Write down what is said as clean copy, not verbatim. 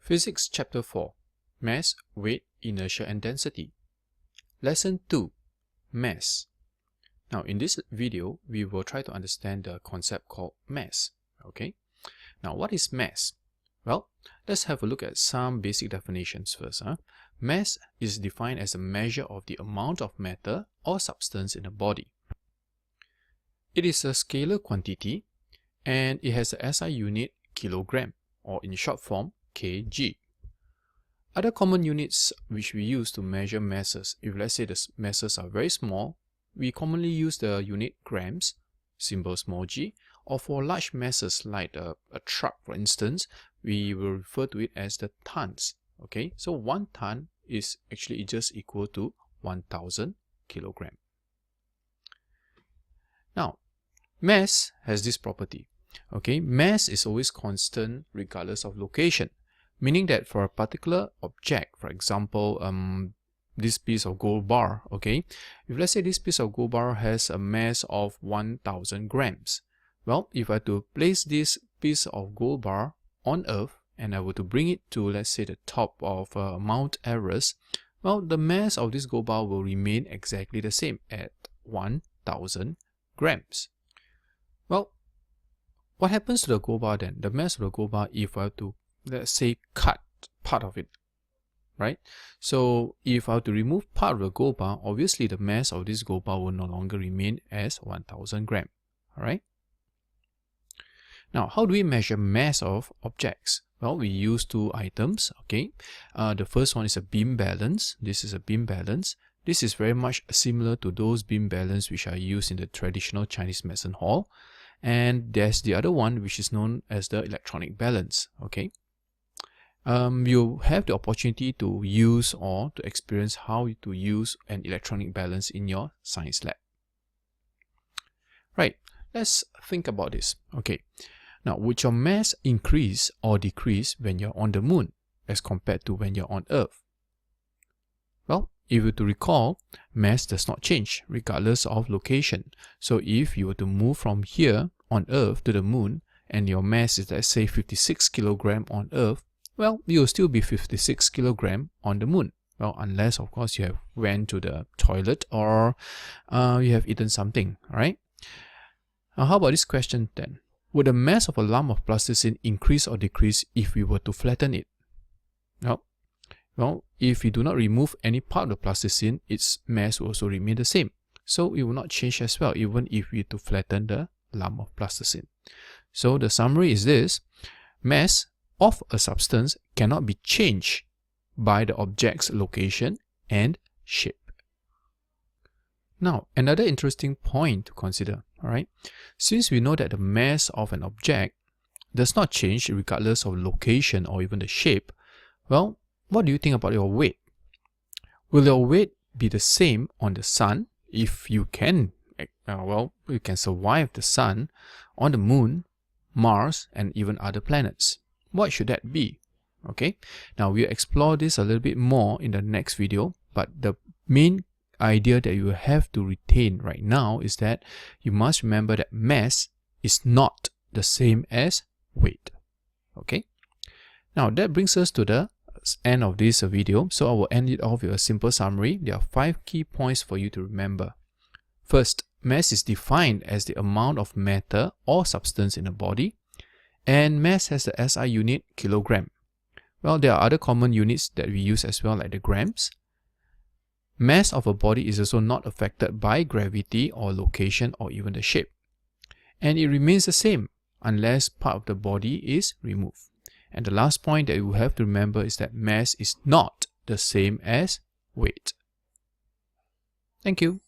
Physics Chapter 4 Mass, Weight, Inertia and Density. Lesson 2 Mass. Now in this video, we will try to understand the concept called mass. Okay. Now what is mass? Well, let's have a look at some basic definitions first. Mass is defined as a measure of the amount of matter or substance in a body. It is a scalar quantity and it has a SI unit kilogram, or in short form kg. Other common units which we use to measure masses, if let's say the masses are very small, we commonly use the unit grams, symbol small g, or for large masses like a truck for instance, we will refer to it as the tons. Okay, so 1 ton is actually just equal to 1000 kilogram. Now, mass has this property. Okay, mass is always constant regardless of location, meaning that for a particular object, for example, this piece of gold bar, okay, if let's say this piece of gold bar has a mass of 1000 grams, well, if I were to place this piece of gold bar on Earth and I were to bring it to, let's say, the top of Mount Everest, well, the mass of this gold bar will remain exactly the same at 1000 grams. Well, what happens to the gold bar then? The mass of the gold bar, if I were to, let's say, cut part of it, right? So if I were to remove part of the gold bar, obviously the mass of this gold bar will no longer remain as 1000 gram. All right. Now, how do we measure mass of objects? Well, we use two items. Okay. The first one is a beam balance. This is a beam balance. This is very much similar to those beam balance which are used in the traditional Chinese medicine hall. And there's the other one which is known as the electronic balance. Okay. You have the opportunity to use or to experience how to use an electronic balance in your science lab. Right, let's think about this. Okay, now would your mass increase or decrease when you're on the moon as compared to when you're on Earth? Well, if you were to recall, mass does not change regardless of location. So if you were to move from here on Earth to the moon and your mass is, let's say, 56 kilogram on Earth, well, you will still be 56 kilogram on the moon. Well, unless, of course, you have went to the toilet or you have eaten something, all right? Now, how about this question then? Would the mass of a lump of plasticine increase or decrease if we were to flatten it? Well, if we do not remove any part of the plasticine, its mass will also remain the same. So it will not change as well, even if we were to flatten the lump of plasticine. So the summary is this: mass of a substance cannot be changed by the object's location and shape. Now, another interesting point to consider, all right? Since we know that the mass of an object does not change regardless of location or even the shape, well, what do you think about your weight? Will your weight be the same on the sun if you can, you can survive the sun, on the moon, Mars, and even other planets? What should that be? Okay, now we'll explore this a little bit more in the next video, but the main idea that you have to retain right now is that you must remember that mass is not the same as weight. Okay, now that brings us to the end of this video, so I will end it off with a simple summary. There are 5 key points for you to remember. First, mass is defined as the amount of matter or substance in a body, and mass has the SI unit kilogram. Well, there are other common units that we use as well, like the grams. Mass of a body is also not affected by gravity or location or even the shape. And it remains the same unless part of the body is removed. And the last point that you have to remember is that mass is not the same as weight. Thank you.